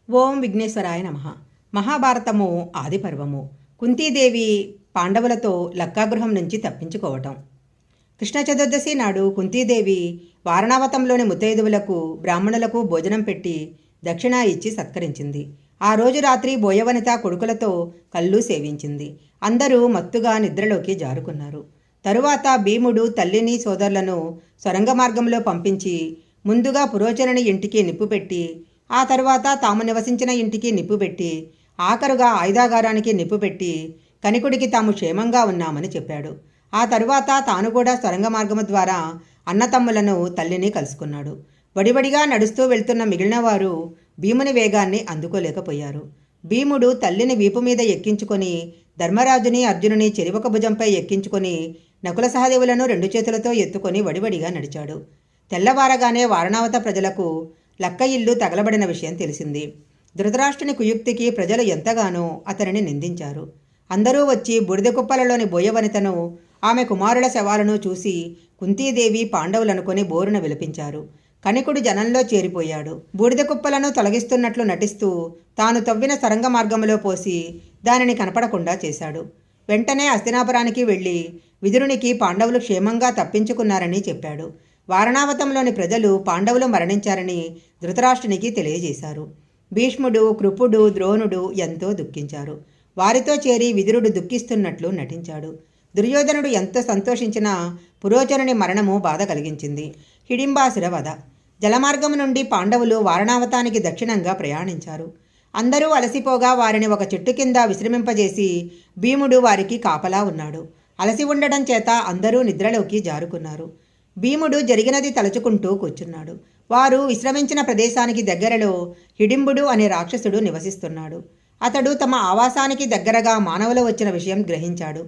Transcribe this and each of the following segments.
ఓం విఘ్నేశ్వరాయ నమః. మహాభారతము ఆదిపర్వము. కుంతీదేవి పాండవులతో లక్కాగృహం నుంచి తప్పించుకోవటం. కృష్ణ చతుర్దశి నాడు కుంతీదేవి వారణావతంలోని ముత్తైదువులకు బ్రాహ్మణులకు భోజనం పెట్టి దక్షిణ ఇచ్చి సత్కరించింది. ఆ రోజు రాత్రి బోయవనిత కొడుకులతో కళ్ళు సేవించింది. అందరూ మత్తుగా నిద్రలోకి జారుకున్నారు. తరువాత భీముడు తల్లిని సోదరులను సొరంగ మార్గంలో పంపించి ముందుగా పురోచనుని ఇంటికి నిప్పు పెట్టి, ఆ తరువాత తాము నివసించిన ఇంటికి నిప్పు పెట్టి, ఆఖరుగా ఆయుధాగారానికి నిప్పు పెట్టి కనికుడికి తాము క్షేమంగా ఉన్నామని చెప్పాడు. ఆ తరువాత తాను కూడా సొరంగ మార్గము ద్వారా అన్నతమ్ములను తల్లిని కలుసుకున్నాడు. వడివడిగా నడుస్తూ వెళ్తున్న మిగిలిన వారు భీముని వేగాన్ని అందుకోలేకపోయారు. భీముడు తల్లిని వీపు మీద ఎక్కించుకొని ధర్మరాజుని అర్జునుని చెరివక భుజంపై ఎక్కించుకొని నకుల సహదేవులను రెండు చేతులతో ఎత్తుకొని వడివడిగా నడిచాడు. తెల్లవారగానే వారణావత ప్రజలకు లక్క ఇల్లు తగలబడిన విషయం తెలిసింది. ధృతరాష్ట్రుని కుయుక్తికి ప్రజలు ఎంతగానో అతనిని నిందించారు. అందరూ వచ్చి బూడిద కుప్పలలోని బోయవనితను ఆమె కుమారుల శవాలను చూసి కుంతీదేవి పాండవులనుకొని బోరున విలపించారు. కనికుడు జనంలో చేరిపోయాడు. బూడిద కుప్పలను తొలగిస్తున్నట్లు నటిస్తూ తాను తవ్విన సొరంగ మార్గంలో పోసి దానిని కనపడకుండా చేశాడు. వెంటనే హస్తినాపురానికి వెళ్ళి విదురునికి పాండవులు క్షేమంగా తప్పించుకున్నారని చెప్పాడు. వారణావతంలోని ప్రజలు పాండవులు మరణించారని ధృతరాష్ట్రునికి తెలియజేశారు. భీష్ముడు, కృపుడు, ద్రోణుడు ఎంతో దుఃఖించారు. వారితో చేరి విదురుడు దుఃఖిస్తున్నట్లు నటించాడు. దుర్యోధనుడు ఎంతో సంతోషించిన పురోచనుని మరణము బాధ కలిగించింది. హిడింబాసుర వధ. జలమార్గము నుండి పాండవులు వారణావతానికి దక్షిణంగా ప్రయాణించారు. అందరూ అలసిపోగా వారిని ఒక చెట్టు కింద విశ్రమింపజేసి భీముడు వారికి కాపలా ఉన్నాడు. అలసి ఉండడం చేత అందరూ నిద్రలోకి జారుకున్నారు. భీముడు జరిగినది తలుచుకుంటూ కూర్చున్నాడు. వారు విశ్రమించిన ప్రదేశానికి దగ్గరలో హిడింబుడు అనే రాక్షసుడు నివసిస్తున్నాడు. అతడు తమ ఆవాసానికి దగ్గరగా మానవులు వచ్చిన విషయం గ్రహించాడు.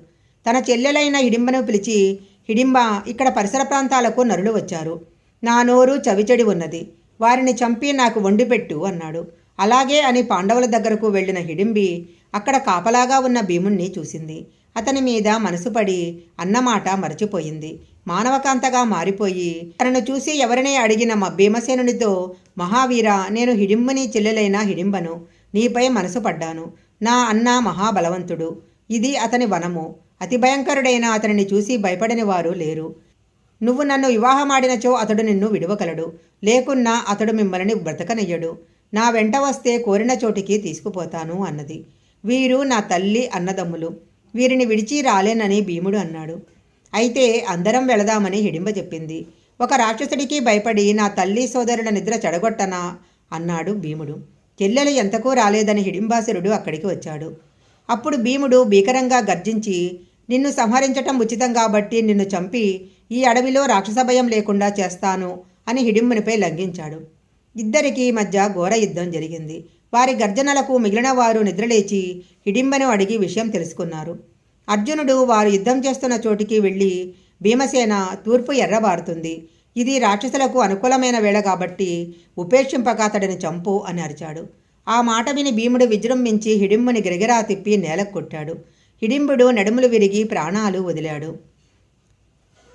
తన చెల్లెలైన హిడింబను పిలిచి, హిడింబ, ఇక్కడ పరిసర ప్రాంతాలకు నరులు వచ్చారు. నా నోరు చవిచెడి ఉన్నది. వారిని చంపి నాకు వండిపెట్టు అన్నాడు. అలాగే అని పాండవుల దగ్గరకు వెళ్లిన హిడింబి అక్కడ కాపలాగా ఉన్న భీముణ్ణి చూసింది. అతని మీద మనసు పడి అన్నమాట మరచిపోయింది. మానవకాంతగా మారిపోయి తనను చూసి ఎవరినే అడిగిన భీమసేనునితో, మహావీర, నేను హిడింబుని చెల్లెలైన హిడింబను. నీపై మనసు పడ్డాను. నా అన్న మహాబలవంతుడు. ఇది అతని వనము. అతి భయంకరుడైన అతనిని చూసి భయపడని వారు లేరు. నువ్వు నన్ను వివాహమాడినచో అతడు నిన్ను విడువగలడు. లేకున్నా అతడు మిమ్మల్ని బ్రతకనియ్యడు. నా వెంట వస్తే కోరిన చోటికి తీసుకుపోతాను అన్నది. వీరు నా తల్లి అన్నదమ్ములు. వీరిని విడిచి రాలేనని భీముడు అన్నాడు. అయితే అందరం వెళదామని హిడింబ చెప్పింది. ఒక రాక్షసుడికి భయపడి నా తల్లి సోదరుల నిద్ర చెడగొట్టనా అన్నాడు భీముడు. చెల్లెలు ఎంతకూ రాలేదని హిడింబాసురుడు అక్కడికి వచ్చాడు. అప్పుడు భీముడు భీకరంగా గర్జించి, నిన్ను సంహరించటం ఉచితం కాబట్టి నిన్ను చంపి ఈ అడవిలో రాక్షస భయం లేకుండా చేస్తాను అని హిడింబునిపై లంఘించాడు. ఇద్దరికీ మధ్య ఘోర యుద్ధం జరిగింది. వారి గర్జనలకు మిగిలిన వారు నిద్రలేచి హిడింబను అడిగి విషయం తెలుసుకున్నారు. అర్జునుడు వారు యుద్ధం చేస్తున్న చోటికి వెళ్ళి, భీమసేన, తూర్పు ఎర్రబారుతుంది. ఇది రాక్షసులకు అనుకూలమైన వేళ కాబట్టి ఉపేక్షింపక అతడిని చంపు అని అరిచాడు. ఆ మాట విని భీముడు విజృంభించి హిడింబుని గిరగిరా తిప్పి నేలకు కొట్టాడు. హిడింబుడు నడుములు విరిగి ప్రాణాలు వదిలాడు.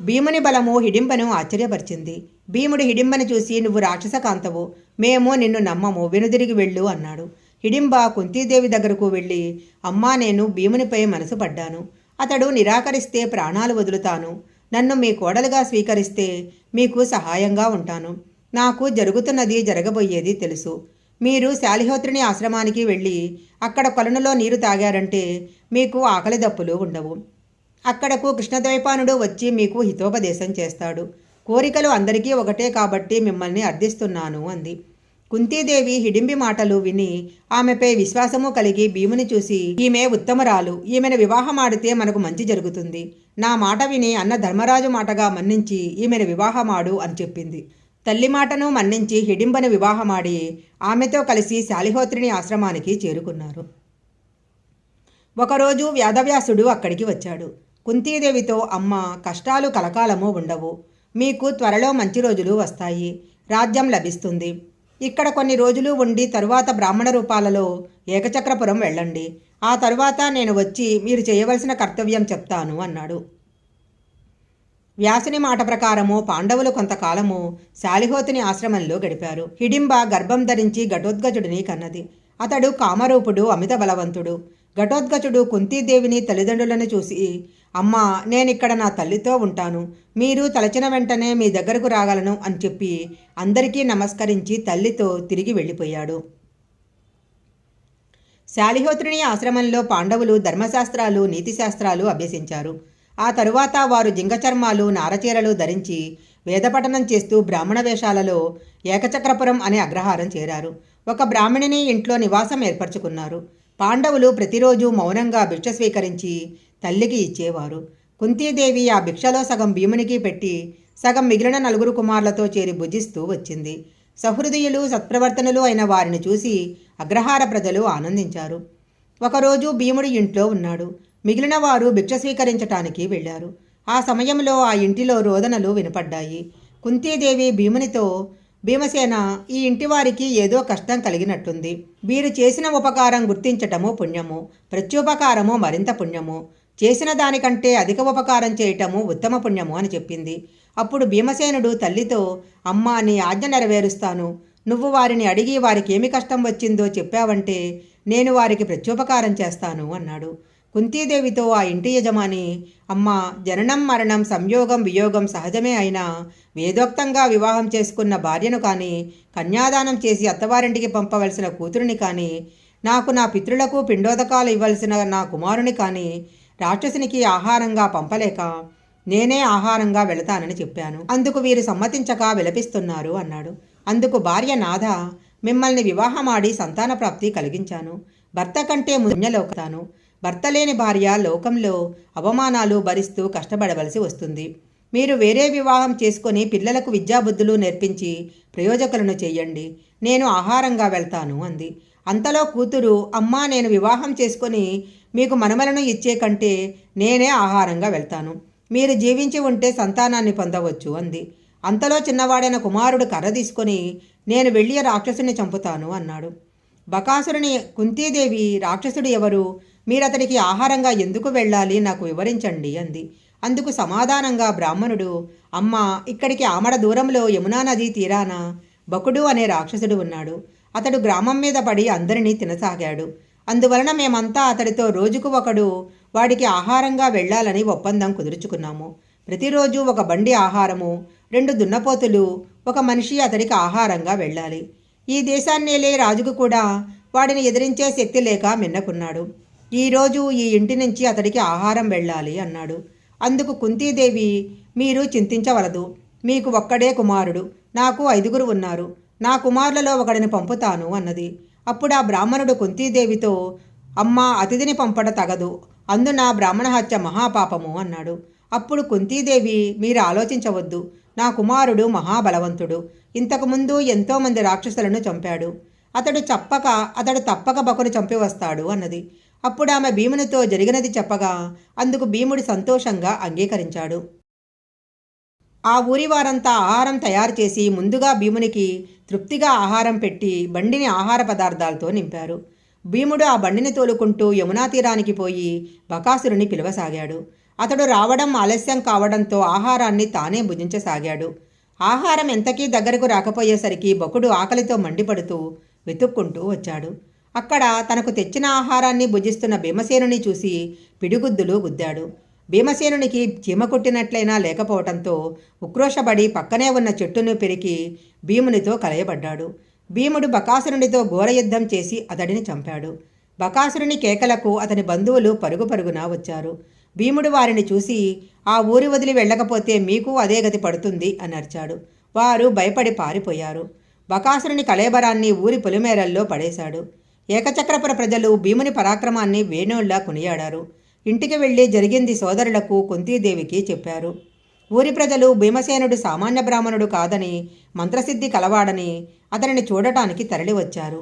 భీముని బలము హిడింబను ఆశ్చర్యపరిచింది. భీముడు హిడింబను చూసి, నువ్వు రాక్షస కాంతవు, మేము నిన్ను నమ్మము, వెనుదిరిగి వెళ్ళు అన్నాడు. హిడింబ కుంతీదేవి దగ్గరకు వెళ్ళి, అమ్మా, నేను భీమునిపై మనసు పడ్డాను. అతడు నిరాకరిస్తే ప్రాణాలు వదులుతాను. నన్ను మీ కోడలుగా స్వీకరిస్తే మీకు సహాయంగా ఉంటాను. నాకు జరుగుతున్నది జరగబోయేది తెలుసు. మీరు శాలిహోత్రుని ఆశ్రమానికి వెళ్ళి అక్కడ కొలనులో నీరు తాగారంటే మీకు ఆకలి దప్పులు ఉండవు. అక్కడకు కృష్ణద్వైపానుడు వచ్చి మీకు హితోపదేశం చేస్తాడు. కోరికలు అందరికీ ఒకటే కాబట్టి మిమ్మల్ని అర్థిస్తున్నాను అంది. కుంతీదేవి హిడింబి మాటలు విని ఆమెపై విశ్వాసము కలిగి భీముని చూసి, ఈమె ఉత్తమరాలు, ఈమెను వివాహమాడితే మనకు మంచి జరుగుతుంది. నా మాట విని అన్న ధర్మరాజు మాటగా మన్నించి ఈమెను వివాహమాడు అని చెప్పింది. తల్లి మాటను మన్నించి హిడింబను వివాహమాడి ఆమెతో కలిసి శాలిహోత్రిని ఆశ్రమానికి చేరుకున్నారు. ఒకరోజు వ్యాధవ్యాసుడు అక్కడికి వచ్చాడు. కుంతీదేవితో, అమ్మ, కష్టాలు కలకాలము ఉండవు. మీకు త్వరలో మంచి రోజులు వస్తాయి. రాజ్యం లభిస్తుంది. ఇక్కడ కొన్ని రోజులు ఉండి తరువాత బ్రాహ్మణ రూపాలలో ఏకచక్రపురం వెళ్ళండి. ఆ తరువాత నేను వచ్చి మీరు చేయవలసిన కర్తవ్యం చెప్తాను అన్నాడు. వ్యాసుని మాట ప్రకారము పాండవులు కొంతకాలము శాలిహోతుని ఆశ్రమంలో గడిపారు. హిడింబ గర్భం ధరించి ఘటోద్గజుడిని కన్నది. అతడు కామరూపుడు, అమిత బలవంతుడు. ఘటోద్గజుడు కుంతీదేవిని తల్లిదండ్రులను చూసి, అమ్మా, నేనిక్కడ నా తల్లితో ఉంటాను, మీరు తలచిన వెంటనే మీ దగ్గరకు రాగలను అని చెప్పి అందరికీ నమస్కరించి తల్లితో తిరిగి వెళ్ళిపోయాడు. శాలిహోత్రుని ఆశ్రమంలో పాండవులు ధర్మశాస్త్రాలు, నీతిశాస్త్రాలు అభ్యసించారు. ఆ తరువాత వారు జింగచర్మాలు, నారచీరలు ధరించి వేదపఠనం చేస్తూ బ్రాహ్మణ వేషాలలో ఏకచక్రపురం అనే అగ్రహారం చేరారు. ఒక బ్రాహ్మణిని ఇంట్లో నివాసం ఏర్పరచుకున్నారు. పాండవులు ప్రతిరోజు మౌనంగా భిక్ష స్వీకరించి తల్లికి ఇచ్చేవారు. కుంతీదేవి ఆ భిక్షలో సగం భీమునికి పెట్టి సగం మిగిలిన 4 కుమారులతో చేరి భుజిస్తూ వచ్చింది. సహృదయులు, సత్ప్రవర్తనులు అయిన వారిని చూసి అగ్రహార ప్రజలు ఆనందించారు. ఒకరోజు భీముడు ఇంట్లో ఉన్నాడు. మిగిలిన వారు భిక్ష స్వీకరించటానికి వెళ్ళారు. ఆ సమయంలో ఆ ఇంటిలో రోదనలు వినపడ్డాయి. కుంతీదేవి భీమునితో, భీమసేన, ఈ ఇంటి వారికి ఏదో కష్టం కలిగినట్టుంది. వీరు చేసిన ఉపకారం గుర్తించటము పుణ్యము, ప్రత్యుపకారము మరింత పుణ్యము, చేసిన దానికంటే అధిక ఉపకారం చేయటము ఉత్తమ పుణ్యము అని చెప్పింది. అప్పుడు భీమసేనుడు తల్లితో, అమ్మా, నీ ఆజ్ఞ నెరవేరుస్తాను. నువ్వు వారిని అడిగి వారికి ఏమి కష్టం వచ్చిందో చెప్పావంటే నేను వారికి ప్రత్యుపకారం చేస్తాను అన్నాడు. కుంతీదేవితో ఆ ఇంటి యజమాని, అమ్మా, జననం, మరణం, సంయోగం, వియోగం సహజమే అయినా వేదోక్తంగా వివాహం చేసుకున్న భార్యను కానీ, కన్యాదానం చేసి అత్తవారింటికి పంపవలసిన కూతురిని కానీ, నాకు నా పితృలకు పిండోదకాలు ఇవ్వాల్సిన నా కుమారుని కానీ రాక్షసునికి ఆహారంగా పంపలేక నేనే ఆహారంగా వెళతానని చెప్పాను. అందుకు వీరు సమ్మతించక విలపిస్తున్నారు అన్నాడు. అందుకు భార్య, నాథ, మిమ్మల్ని వివాహమాడి సంతాన ప్రాప్తి కలిగించాను. భర్త కంటే ముంజలోకతాను. భర్త లేని భార్య లోకంలో అవమానాలు భరిస్తూ కష్టపడవలసి వస్తుంది. మీరు వేరే వివాహం చేసుకొని పిల్లలకు విద్యాబుద్ధులు నేర్పించి ప్రయోజకులను చెయ్యండి. నేను ఆహారంగా వెళ్తాను అంది. అంతలో కూతురు, అమ్మా, నేను వివాహం చేసుకొని మీకు మనమలను ఇచ్చే కంటే నేనే ఆహారంగా వెళ్తాను. మీరు జీవించి ఉంటే సంతానాన్ని పొందవచ్చు అంది. అంతలో చిన్నవాడైన కుమారుడు కర్ర తీసుకొని, నేను వెళ్ళి రాక్షసుని చంపుతాను అన్నాడు. బకాసురుని కుంతీదేవి, రాక్షసుడు ఎవరు? మీరతడికి ఆహారంగా ఎందుకు వెళ్ళాలి? నాకు వివరించండి అంది. అందుకు సమాధానంగా బ్రాహ్మణుడు, అమ్మ, ఇక్కడికి ఆమడ దూరంలో యమునా నదీ తీరాన బకుడు అనే రాక్షసుడు ఉన్నాడు. అతడు గ్రామం మీద పడి అందరినీ తినసాగాడు. అందువలన మేమంతా అతడితో రోజుకు ఒకడు వాడికి ఆహారంగా వెళ్ళాలని ఒప్పందం కుదుర్చుకున్నాము. ప్రతిరోజు ఒక బండి ఆహారము, 2 దున్నపోతులు, ఒక మనిషి అతడికి ఆహారంగా వెళ్ళాలి. ఈ దేశాన్నేలే రాజుకు కూడా వాడిని ఎదిరించే శక్తి లేక మిన్నకున్నాడు. ఈరోజు ఈ ఇంటి నుంచి అతడికి ఆహారం వెళ్ళాలి అన్నాడు. అందుకు కుంతీదేవి, మీరు చింతించవలదు. మీకు ఒక్కడే కుమారుడు, నాకు 5 ఉన్నారు. నా కుమారులలో ఒకడిని పంపుతాను అన్నది. అప్పుడు ఆ బ్రాహ్మణుడు కుంతీదేవితో, అమ్మా, అతిథిని పంపడ తగదు, అందున బ్రాహ్మణ హత్య మహాపాపము అన్నాడు. అప్పుడు కుంతీదేవి, మీరు ఆలోచించవద్దు. నా కుమారుడు మహాబలవంతుడు. ఇంతకుముందు ఎంతోమంది రాక్షసులను చంపాడు. అతడు తప్పక బకును చంపి వస్తాడు అన్నది. అప్పుడు ఆమె భీమునితో జరిగినది చెప్పగా అందుకు భీముడు సంతోషంగా అంగీకరించాడు. ఆ ఊరి వారంతా ఆహారం తయారు చేసి ముందుగా భీమునికి తృప్తిగా ఆహారం పెట్టి బండిని ఆహార పదార్థాలతో నింపారు. భీముడు ఆ బండిని తోలుకుంటూ యమునా తీరానికి పోయి బకాసురుని పిలవసాగాడు. అతడు రావడం ఆలస్యం కావడంతో ఆహారాన్ని తానే భుజించసాగాడు. ఆహారం ఎంతకీ దగ్గరకు రాకపోయేసరికి బకుడు ఆకలితో మండిపడుతూ వెతుక్కుంటూ వచ్చాడు. అక్కడ తనకు తెచ్చిన ఆహారాన్ని భుజిస్తున్న భీమసేనుని చూసి పిడిగుద్దులు గుద్దాడు. భీమసేనునికి చీమ కొట్టినట్లయినా లేకపోవడంతో ఉక్రోషపడి పక్కనే ఉన్న చెట్టును పెరికి భీమునితో కలయబడ్డాడు. భీముడు బకాసురునితో ఘోరయుద్ధం చేసి అతడిని చంపాడు. బకాసురుని కేకలకు అతని బంధువులు పరుగు పరుగున వచ్చారు. భీముడు వారిని చూసి, ఆ ఊరి వదిలి వెళ్ళకపోతే మీకు అదే గతి పడుతుంది అని అరిచాడు. వారు భయపడి పారిపోయారు. బకాసురుని కళేబరాన్ని ఊరి పొలిమేరల్లో పడేశాడు. ఏకచక్రపుర ప్రజలు భీముని పరాక్రమాన్ని వేణోళ్లా కొనియాడారు. ఇంటికి వెళ్ళి జరిగింది సోదరులకు, కుంతీదేవికి చెప్పారు. ఊరి ప్రజలు భీమసేనుడు సామాన్య బ్రాహ్మణుడు కాదని, మంత్రసిద్ధి కలవాడని అతనిని చూడటానికి తరలివచ్చారు.